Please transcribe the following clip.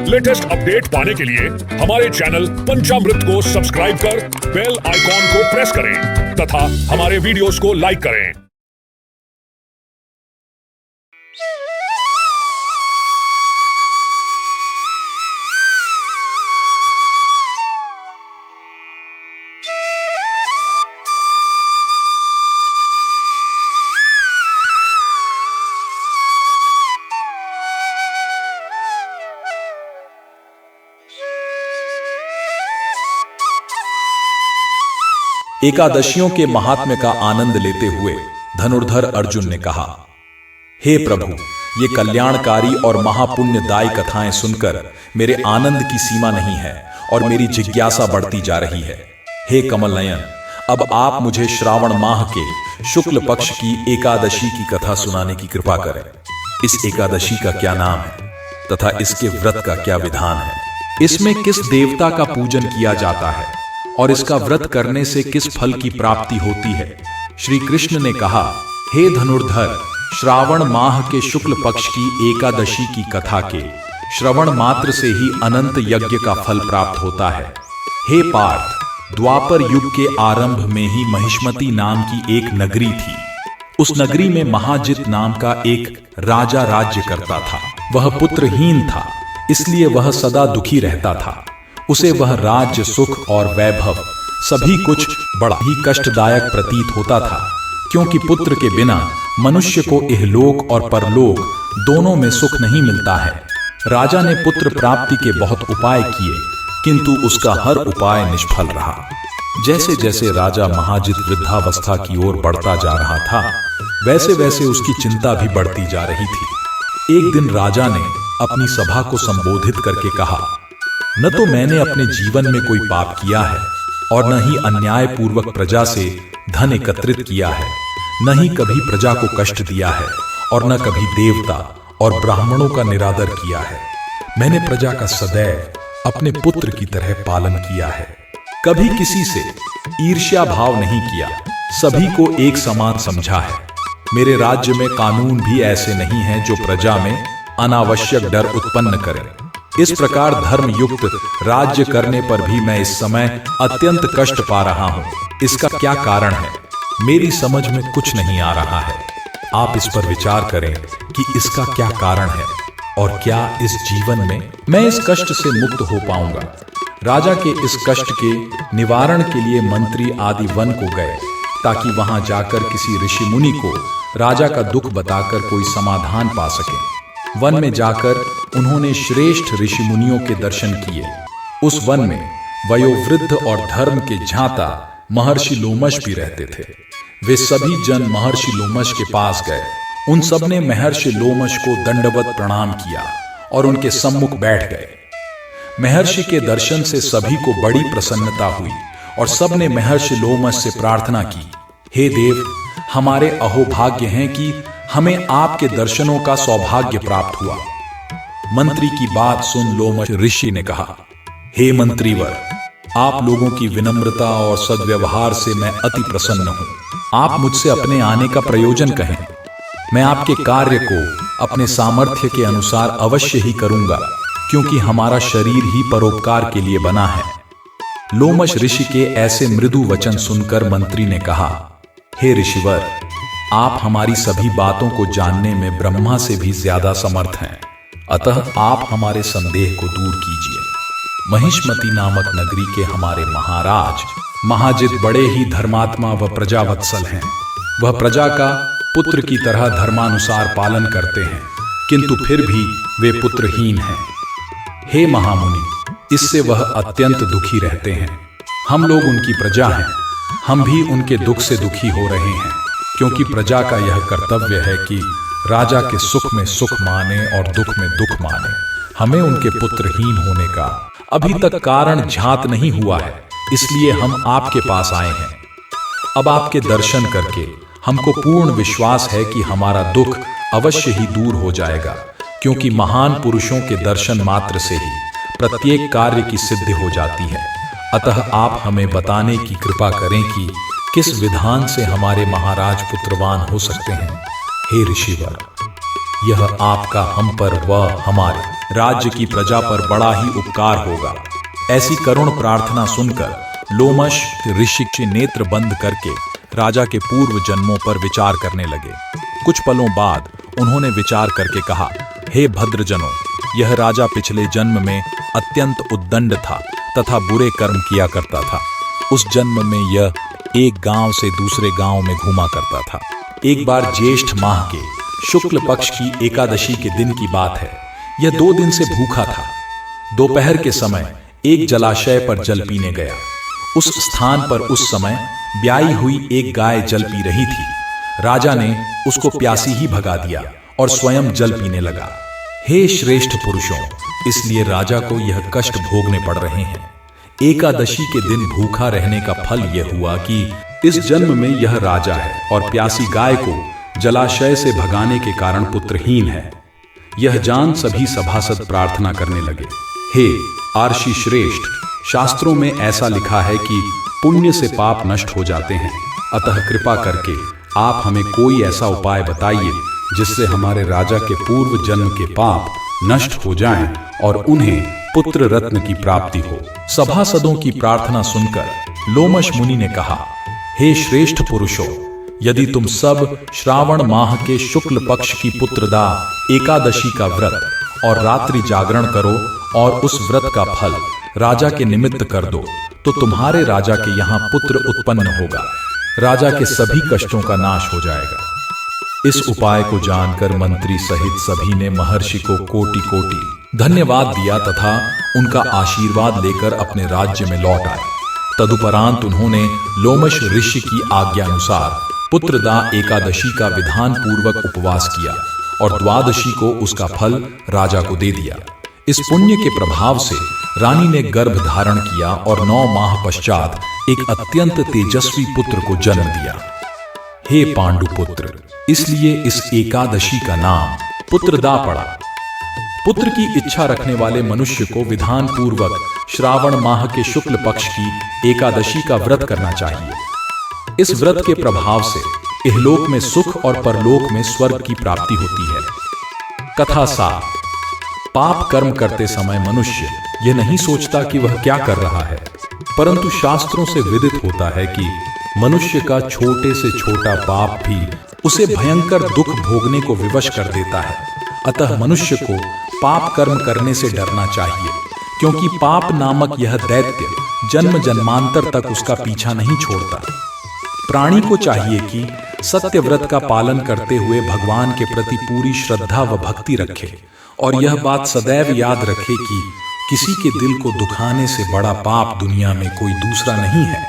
Latest update पाने के लिए हमारे चैनल पंचामृत को सब्सक्राइब कर बेल आइकॉन को प्रेस करें तथा हमारे वीडियोस को लाइक करें। एकादशियों के महात्म्य का आनंद लेते हुए धनुर्धर अर्जुन ने कहा, हे प्रभु, ये कल्याणकारी और महापुण्यदायी कथाएं सुनकर मेरे आनंद की सीमा नहीं है और मेरी जिज्ञासा बढ़ती जा रही है। हे कमल नयन, अब आप मुझे श्रावण माह के शुक्ल पक्ष की एकादशी की कथा सुनाने की कृपा करें। इस एकादशी का क्या नाम है तथा इसके व्रत का क्या विधान है? इसमें किस देवता का पूजन किया जाता है और इसका व्रत करने से किस फल की प्राप्ति होती है? श्री कृष्ण ने कहा, हे धनुर्धर, श्रावण माह के शुक्ल पक्ष की एकादशी की कथा के श्रवण मात्र से ही अनंत यज्ञ का फल प्राप्त होता है। हे पार्थ, द्वापर युग के आरंभ में ही महिष्मती नाम की एक नगरी थी। उस नगरी में महाजित नाम का एक राजा राज्य करता था। वह पुत्रहीन था, इसलिए वह सदा दुखी रहता था। उसे वह राज्य, सुख और वैभव सभी कुछ बड़ा ही कष्टदायक प्रतीत होता था, क्योंकि पुत्र के बिना मनुष्य को इहलोक और परलोक दोनों में सुख नहीं मिलता है। राजा ने पुत्र प्राप्ति के बहुत उपाय किए, किंतु उसका हर उपाय निष्फल रहा। जैसे जैसे राजा महाजित वृद्धावस्था की ओर बढ़ता जा रहा था, वैसे वैसे उसकी चिंता भी बढ़ती जा रही थी। एक दिन राजा ने अपनी सभा को संबोधित करके कहा, न तो मैंने अपने जीवन में कोई पाप किया है और न ही अन्याय पूर्वक प्रजा से धन एकत्रित किया है, न ही कभी प्रजा को कष्ट दिया है और न कभी देवता और ब्राह्मणों का निरादर किया है। मैंने प्रजा का सदैव अपने पुत्र की तरह पालन किया है। कभी किसी से ईर्ष्या भाव नहीं किया, सभी को एक समान समझा है। मेरे राज्य में कानून भी ऐसे नहीं हैं जो प्रजा में अनावश्यक डर उत्पन्न करें। इस प्रकार धर्म युक्त राज्य करने पर भी मैं इस समय अत्यंत कष्ट पा रहा हूं। इसका क्या कारण है? मेरी समझ में कुछ नहीं आ रहा है। आप इस पर विचार करें कि इसका क्या कारण है और क्या इस जीवन में मैं इस कष्ट से मुक्त हो पाऊंगा। राजा के इस कष्ट के निवारण के लिए मंत्री आदि वन को गए, ताकि वहां जाकर किसी ऋषि मुनि को राजा का दुख बताकर कोई समाधान पा सके। वन में जाकर उन्होंने श्रेष्ठ ऋषि मुनियों के दर्शन किए। उस वन में वयोवृद्ध और धर्म के झांता महर्षि लोमश भी रहते थे। वे सभी जन महर्षि लोमश के पास गए। उन सब ने महर्षि लोमश को दंडवत प्रणाम किया और उनके सम्मुख बैठ गए। महर्षि के दर्शन से सभी को बड़ी प्रसन्नता हुई और सब ने महर्षि लोमश से प्रार्थना की, हे देव, हमारे अहोभाग्य हैं कि हमें आपके दर्शनों का सौभाग्य प्राप्त हुआ। मंत्री की बात सुन लोमश ऋषि ने कहा, हे मंत्रीवर, आप लोगों की विनम्रता और सद्व्यवहार से मैं अति प्रसन्न हूं। आप मुझसे अपने आने का प्रयोजन कहें। मैं आपके कार्य को अपने सामर्थ्य के अनुसार अवश्य ही करूंगा, क्योंकि हमारा शरीर ही परोपकार के लिए बना है। लोमश ऋषि के ऐसे मृदु वचन सुनकर मंत्री ने कहा, हे ऋषिवर, आप हमारी सभी बातों को जानने में ब्रह्मा से भी ज्यादा समर्थ हैं, अतः आप हमारे संदेह को दूर कीजिए। महिष्मती नामक नगरी के हमारे महाराज महाजित बड़े ही धर्मात्मा व प्रजावत्सल हैं। वह प्रजा का पुत्र की तरह धर्मानुसार पालन करते हैं, किंतु फिर भी वे पुत्रहीन हैं। हे महामुनि, इससे वह अत्यंत दुखी रहते हैं। हम लोग उनकी प्रजा हैं, हम भी उनके दुख से दुखी हो रहे हैं, क्योंकि प्रजा का यह कर्तव्य है कि राजा के सुख में सुख माने और दुख में दुख माने। हमें उनके पुत्रहीन होने का अभी तक कारण ज्ञात नहीं हुआ है, इसलिए हम आपके पास आए हैं। अब आपके दर्शन करके हमको पूर्ण विश्वास है कि हमारा दुख अवश्य ही दूर हो जाएगा, क्योंकि महान पुरुषों के दर्शन मात्र से ही प्रत्येक कार्य की सिद्धि हो जाती है। अतः आप हमें बताने की कृपा करें कि किस विधान से हमारे महाराज पुत्रवान हो सकते हैं। हे ऋषिवर, यह आपका हम पर व हमारे राज्य की प्रजा पर बड़ा ही उपकार होगा। ऐसी करुण प्रार्थना सुनकर लोमश ऋषि के नेत्र बंद करके राजा के पूर्व जन्मों पर विचार करने लगे। कुछ पलों बाद उन्होंने विचार करके कहा, हे भद्रजनों, यह राजा पिछले जन्म में अत्यंत उद्दंड था तथा बुरे कर्म किया करता था। उस जन्म में यह एक गांव से दूसरे गांव में घूमा करता था। एक बार ज्येष्ठ माह के शुक्ल पक्ष की एकादशी के दिन की बात है। यह 2 दिन से भूखा था। दोपहर के समय एक जलाशय पर जल पीने गया। उस स्थान पर उस समय ब्याई हुई एक गाय जल पी रही थी। राजा ने उसको प्यासी ही भगा दिया और स्वयं जल पीने लगा। हे श्रेष्ठ पुरुषों, इसलिए राजा को यह कष्ट भोगने पड़ रहे हैं। एकादशी के दिन भूखा रहने का फल यह हुआ कि इस जन्म में यह राजा है और प्यासी गाय को जलाशय से भगाने के कारण पुत्रहीन है। यह जान सभी सभासद प्रार्थना करने लगे, हे आर्षि श्रेष्ठ, शास्त्रों में ऐसा लिखा है कि पुण्य से पाप नष्ट हो जाते हैं। अतः कृपा करके आप हमें कोई ऐसा उपाय बताइए जिससे हमारे राजा के पूर्व जन्म के पाप नष्ट हो जाएं और उन्हें पुत्र रत्न की प्राप्ति हो। सभासदों की प्रार्थना सुनकर लोमश मुनि ने कहा, हे श्रेष्ठ पुरुषों, यदि तुम सब श्रावण माह के शुक्ल पक्ष की पुत्रदा एकादशी का व्रत और रात्रि जागरण करो और उस व्रत का फल राजा के निमित्त कर दो, तो तुम्हारे राजा के यहाँ पुत्र उत्पन्न होगा। राजा के सभी कष्टों का नाश हो जाएगा। इस उपाय को जानकर मंत्री सहित सभी ने महर्षि को कोटि कोटि धन्यवाद दिया तथा उनका आशीर्वाद लेकर अपने राज्य में लौट आए। तदुपरांत उन्होंने लोमश ऋषि की आज्ञानुसार पुत्रदा एकादशी का विधान पूर्वक उपवास किया और द्वादशी को उसका फल राजा को दे दिया। इस पुण्य के प्रभाव से रानी ने गर्भ धारण किया और 9 माह पश्चात एक अत्यंत तेजस्वी पुत्र को जन्म दिया। हे पांडुपुत्र, इसलिए इस एकादशी का नाम पुत्रदा पड़ा। पुत्र की इच्छा रखने वाले मनुष्य को विधान पूर्वक श्रावण माह के शुक्ल पक्ष की एकादशी का व्रत करना चाहिए। इस व्रत के प्रभाव से इहलोक में सुख और परलोक में स्वर्ग की प्राप्ति होती है। कथा सार: पाप कर्म करते समय मनुष्य यह नहीं सोचता कि वह क्या कर रहा है, परंतु शास्त्रों से विदित होता है कि मनुष्य का छोटे से छोटा पाप भी उसे भयंकर दुख भोगने को विवश कर देता है। अतः मनुष्य को पाप कर्म करने से डरना चाहिए, क्योंकि पाप नामक यह दैत्य जन्म जन्मांतर तक उसका पीछा नहीं छोड़ता। प्राणी को चाहिए कि सत्य व्रत का पालन करते हुए भगवान के प्रति पूरी श्रद्धा व भक्ति रखे और यह बात सदैव याद रखे कि किसी के दिल को दुखाने से बड़ा पाप दुनिया में कोई दूसरा नहीं है।